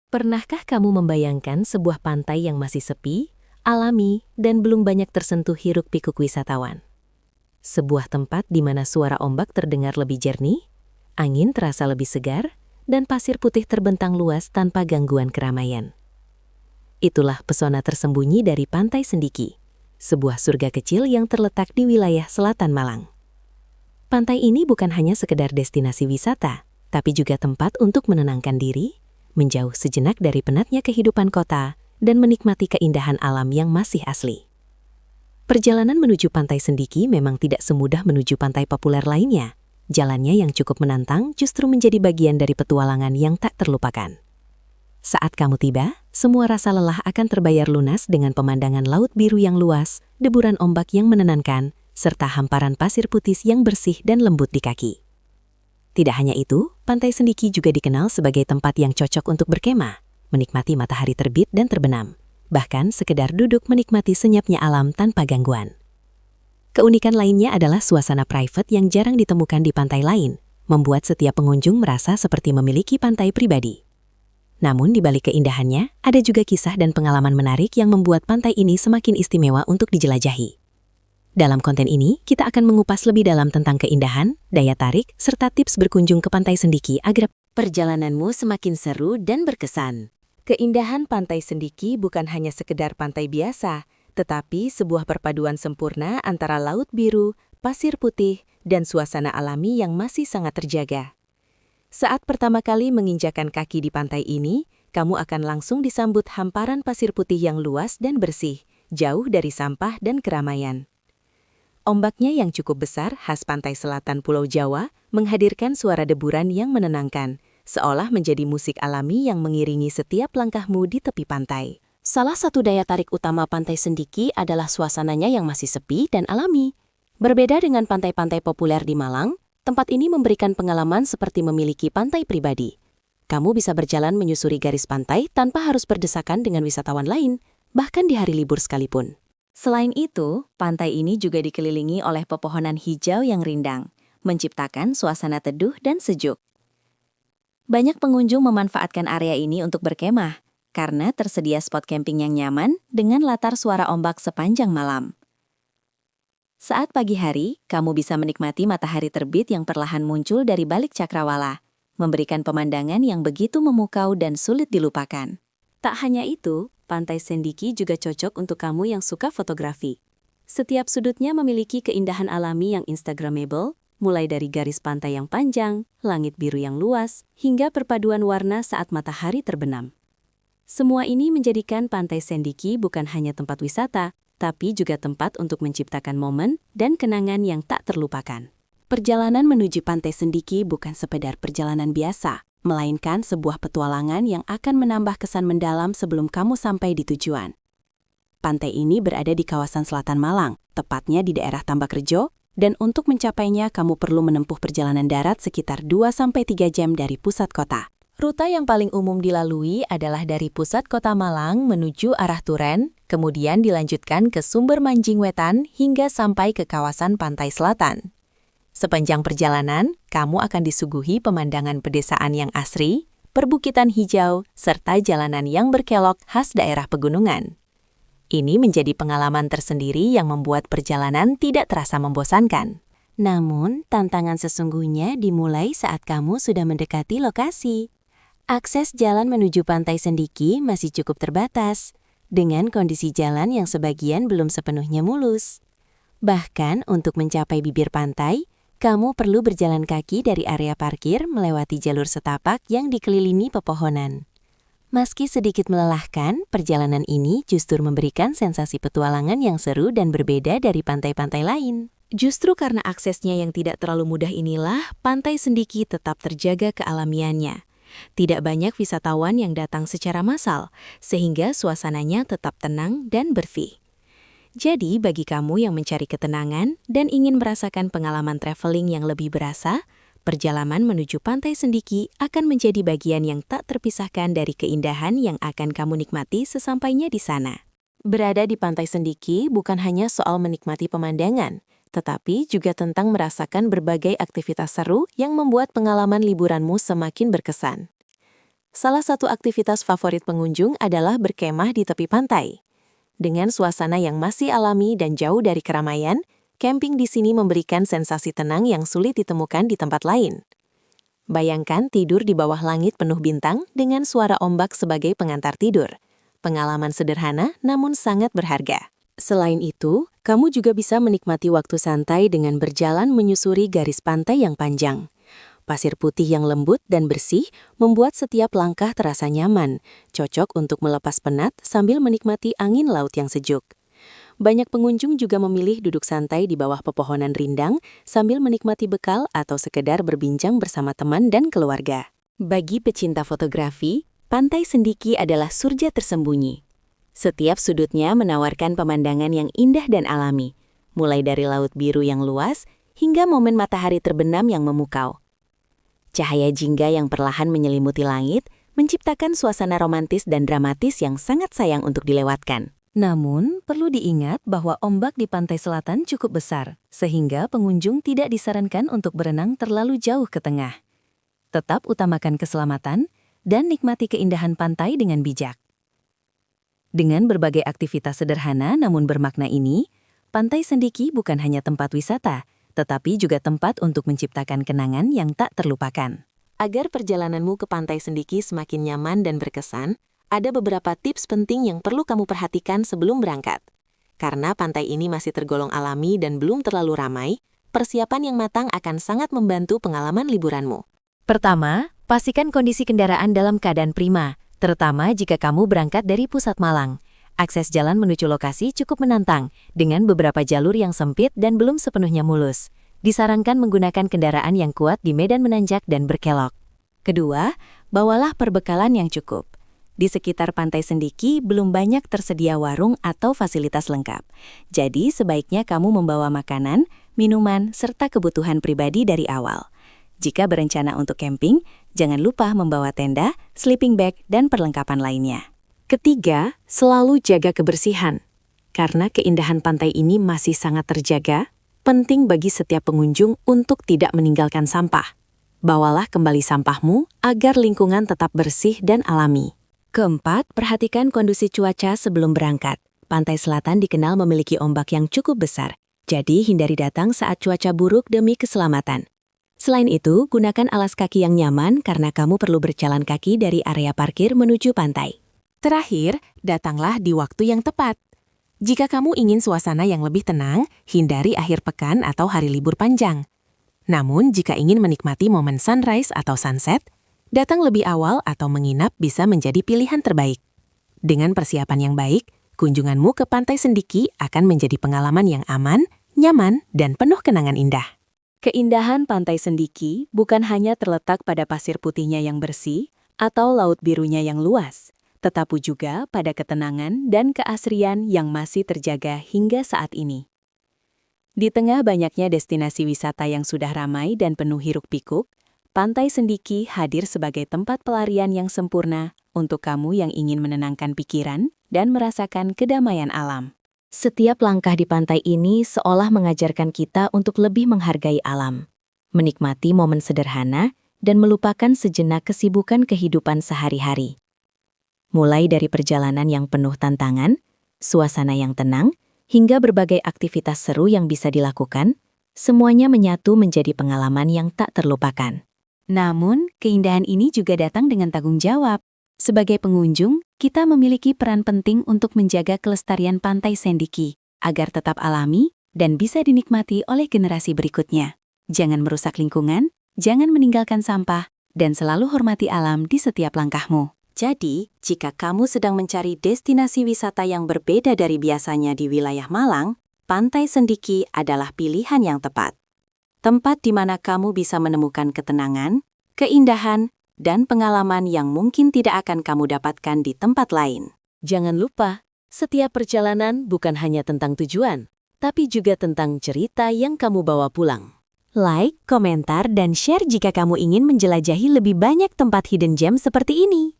Pernahkah kamu membayangkan sebuah pantai yang masih sepi, alami, dan belum banyak tersentuh hiruk-pikuk wisatawan? Sebuah tempat di mana suara ombak terdengar lebih jernih, angin terasa lebih segar, dan pasir putih terbentang luas tanpa gangguan keramaian. Itulah pesona tersembunyi dari Pantai Sendiki, sebuah surga kecil yang terletak di wilayah selatan Malang. Pantai ini bukan hanya sekedar destinasi wisata, tapi juga tempat untuk menenangkan diri, menjauh sejenak dari penatnya kehidupan kota, dan menikmati keindahan alam yang masih asli. Perjalanan menuju Pantai Sendiki memang tidak semudah menuju pantai populer lainnya. Jalannya yang cukup menantang justru menjadi bagian dari petualangan yang tak terlupakan. Saat kamu tiba, semua rasa lelah akan terbayar lunas dengan pemandangan laut biru yang luas, deburan ombak yang menenangkan, serta hamparan pasir putih yang bersih dan lembut di kaki. Tidak hanya itu, Pantai Sendiki juga dikenal sebagai tempat yang cocok untuk berkemah, menikmati matahari terbit dan terbenam, bahkan sekedar duduk menikmati senyapnya alam tanpa gangguan. Keunikan lainnya adalah suasana private yang jarang ditemukan di pantai lain, membuat setiap pengunjung merasa seperti memiliki pantai pribadi. Namun di balik keindahannya, ada juga kisah dan pengalaman menarik yang membuat pantai ini semakin istimewa untuk dijelajahi. Dalam konten ini, kita akan mengupas lebih dalam tentang keindahan, daya tarik, serta tips berkunjung ke Pantai Sendiki agar perjalananmu semakin seru dan berkesan. Keindahan Pantai Sendiki bukan hanya sekedar pantai biasa, tetapi sebuah perpaduan sempurna antara laut biru, pasir putih, dan suasana alami yang masih sangat terjaga. Saat pertama kali menginjakan kaki di pantai ini, kamu akan langsung disambut hamparan pasir putih yang luas dan bersih, jauh dari sampah dan keramaian. Ombaknya yang cukup besar khas pantai selatan Pulau Jawa menghadirkan suara deburan yang menenangkan, seolah menjadi musik alami yang mengiringi setiap langkahmu di tepi pantai. Salah satu daya tarik utama Pantai Sendiki adalah suasananya yang masih sepi dan alami. Berbeda dengan pantai-pantai populer di Malang, tempat ini memberikan pengalaman seperti memiliki pantai pribadi. Kamu bisa berjalan menyusuri garis pantai tanpa harus berdesakan dengan wisatawan lain, bahkan di hari libur sekalipun. Selain itu, pantai ini juga dikelilingi oleh pepohonan hijau yang rindang, menciptakan suasana teduh dan sejuk. Banyak pengunjung memanfaatkan area ini untuk berkemah, karena tersedia spot camping yang nyaman dengan latar suara ombak sepanjang malam. Saat pagi hari, kamu bisa menikmati matahari terbit yang perlahan muncul dari balik cakrawala, memberikan pemandangan yang begitu memukau dan sulit dilupakan. Tak hanya itu, Pantai Sendiki juga cocok untuk kamu yang suka fotografi. Setiap sudutnya memiliki keindahan alami yang instagramable, mulai dari garis pantai yang panjang, langit biru yang luas, hingga perpaduan warna saat matahari terbenam. Semua ini menjadikan Pantai Sendiki bukan hanya tempat wisata, tapi juga tempat untuk menciptakan momen dan kenangan yang tak terlupakan. Perjalanan menuju Pantai Sendiki bukan sekedar perjalanan biasa, melainkan sebuah petualangan yang akan menambah kesan mendalam sebelum kamu sampai di tujuan. Pantai ini berada di kawasan selatan Malang, tepatnya di daerah Tambakrejo, dan untuk mencapainya kamu perlu menempuh perjalanan darat sekitar 2-3 jam dari pusat kota. Rute yang paling umum dilalui adalah dari pusat kota Malang menuju arah Turen, kemudian dilanjutkan ke Sumber Manjing Wetan hingga sampai ke kawasan pantai selatan. Sepanjang perjalanan, kamu akan disuguhi pemandangan pedesaan yang asri, perbukitan hijau, serta jalanan yang berkelok khas daerah pegunungan. Ini menjadi pengalaman tersendiri yang membuat perjalanan tidak terasa membosankan. Namun, tantangan sesungguhnya dimulai saat kamu sudah mendekati lokasi. Akses jalan menuju Pantai Sendiki masih cukup terbatas, dengan kondisi jalan yang sebagian belum sepenuhnya mulus. Bahkan, untuk mencapai bibir pantai, kamu perlu berjalan kaki dari area parkir melewati jalur setapak yang dikelilingi pepohonan. Meski sedikit melelahkan, perjalanan ini justru memberikan sensasi petualangan yang seru dan berbeda dari pantai-pantai lain. Justru karena aksesnya yang tidak terlalu mudah inilah, Pantai Sendiki tetap terjaga kealamiannya. Tidak banyak wisatawan yang datang secara massal, sehingga suasananya tetap tenang dan bersih. Jadi, bagi kamu yang mencari ketenangan dan ingin merasakan pengalaman traveling yang lebih berasa, perjalanan menuju Pantai Sendiki akan menjadi bagian yang tak terpisahkan dari keindahan yang akan kamu nikmati sesampainya di sana. Berada di Pantai Sendiki bukan hanya soal menikmati pemandangan, tetapi juga tentang merasakan berbagai aktivitas seru yang membuat pengalaman liburanmu semakin berkesan. Salah satu aktivitas favorit pengunjung adalah berkemah di tepi pantai. Dengan suasana yang masih alami dan jauh dari keramaian, camping di sini memberikan sensasi tenang yang sulit ditemukan di tempat lain. Bayangkan tidur di bawah langit penuh bintang dengan suara ombak sebagai pengantar tidur. Pengalaman sederhana namun sangat berharga. Selain itu, kamu juga bisa menikmati waktu santai dengan berjalan menyusuri garis pantai yang panjang. Pasir putih yang lembut dan bersih membuat setiap langkah terasa nyaman, cocok untuk melepas penat sambil menikmati angin laut yang sejuk. Banyak pengunjung juga memilih duduk santai di bawah pepohonan rindang sambil menikmati bekal atau sekedar berbincang bersama teman dan keluarga. Bagi pecinta fotografi, Pantai Sendiki adalah surga tersembunyi. Setiap sudutnya menawarkan pemandangan yang indah dan alami, mulai dari laut biru yang luas hingga momen matahari terbenam yang memukau. Cahaya jingga yang perlahan menyelimuti langit menciptakan suasana romantis dan dramatis yang sangat sayang untuk dilewatkan. Namun, perlu diingat bahwa ombak di pantai selatan cukup besar, sehingga pengunjung tidak disarankan untuk berenang terlalu jauh ke tengah. Tetap utamakan keselamatan dan nikmati keindahan pantai dengan bijak. Dengan berbagai aktivitas sederhana namun bermakna ini, Pantai Sendiki bukan hanya tempat wisata, tetapi juga tempat untuk menciptakan kenangan yang tak terlupakan. Agar perjalananmu ke Pantai Sendiki semakin nyaman dan berkesan, ada beberapa tips penting yang perlu kamu perhatikan sebelum berangkat. Karena pantai ini masih tergolong alami dan belum terlalu ramai, persiapan yang matang akan sangat membantu pengalaman liburanmu. Pertama, pastikan kondisi kendaraan dalam keadaan prima, terutama jika kamu berangkat dari pusat Malang. Akses jalan menuju lokasi cukup menantang, dengan beberapa jalur yang sempit dan belum sepenuhnya mulus. Disarankan menggunakan kendaraan yang kuat di medan menanjak dan berkelok. Kedua, bawalah perbekalan yang cukup. Di sekitar Pantai Sendiki belum banyak tersedia warung atau fasilitas lengkap. Jadi sebaiknya kamu membawa makanan, minuman, serta kebutuhan pribadi dari awal. Jika berencana untuk camping, jangan lupa membawa tenda, sleeping bag, dan perlengkapan lainnya. Ketiga, selalu jaga kebersihan. Karena keindahan pantai ini masih sangat terjaga, penting bagi setiap pengunjung untuk tidak meninggalkan sampah. Bawalah kembali sampahmu agar lingkungan tetap bersih dan alami. Keempat, perhatikan kondisi cuaca sebelum berangkat. Pantai Selatan dikenal memiliki ombak yang cukup besar, jadi hindari datang saat cuaca buruk demi keselamatan. Selain itu, gunakan alas kaki yang nyaman karena kamu perlu berjalan kaki dari area parkir menuju pantai. Terakhir, datanglah di waktu yang tepat. Jika kamu ingin suasana yang lebih tenang, hindari akhir pekan atau hari libur panjang. Namun, jika ingin menikmati momen sunrise atau sunset, datang lebih awal atau menginap bisa menjadi pilihan terbaik. Dengan persiapan yang baik, kunjunganmu ke Pantai Sendiki akan menjadi pengalaman yang aman, nyaman, dan penuh kenangan indah. Keindahan Pantai Sendiki bukan hanya terletak pada pasir putihnya yang bersih atau laut birunya yang luas, tetapi juga pada ketenangan dan keasrian yang masih terjaga hingga saat ini. Di tengah banyaknya destinasi wisata yang sudah ramai dan penuh hiruk-pikuk, Pantai Sendiki hadir sebagai tempat pelarian yang sempurna untuk kamu yang ingin menenangkan pikiran dan merasakan kedamaian alam. Setiap langkah di pantai ini seolah mengajarkan kita untuk lebih menghargai alam, menikmati momen sederhana, dan melupakan sejenak kesibukan kehidupan sehari-hari. Mulai dari perjalanan yang penuh tantangan, suasana yang tenang, hingga berbagai aktivitas seru yang bisa dilakukan, semuanya menyatu menjadi pengalaman yang tak terlupakan. Namun, keindahan ini juga datang dengan tanggung jawab. Sebagai pengunjung, kita memiliki peran penting untuk menjaga kelestarian Pantai Sendiki, agar tetap alami dan bisa dinikmati oleh generasi berikutnya. Jangan merusak lingkungan, jangan meninggalkan sampah, dan selalu hormati alam di setiap langkahmu. Jadi, jika kamu sedang mencari destinasi wisata yang berbeda dari biasanya di wilayah Malang, Pantai Sendiki adalah pilihan yang tepat. Tempat di mana kamu bisa menemukan ketenangan, keindahan, dan pengalaman yang mungkin tidak akan kamu dapatkan di tempat lain. Jangan lupa, setiap perjalanan bukan hanya tentang tujuan, tapi juga tentang cerita yang kamu bawa pulang. Like, komentar, dan share jika kamu ingin menjelajahi lebih banyak tempat hidden gem seperti ini.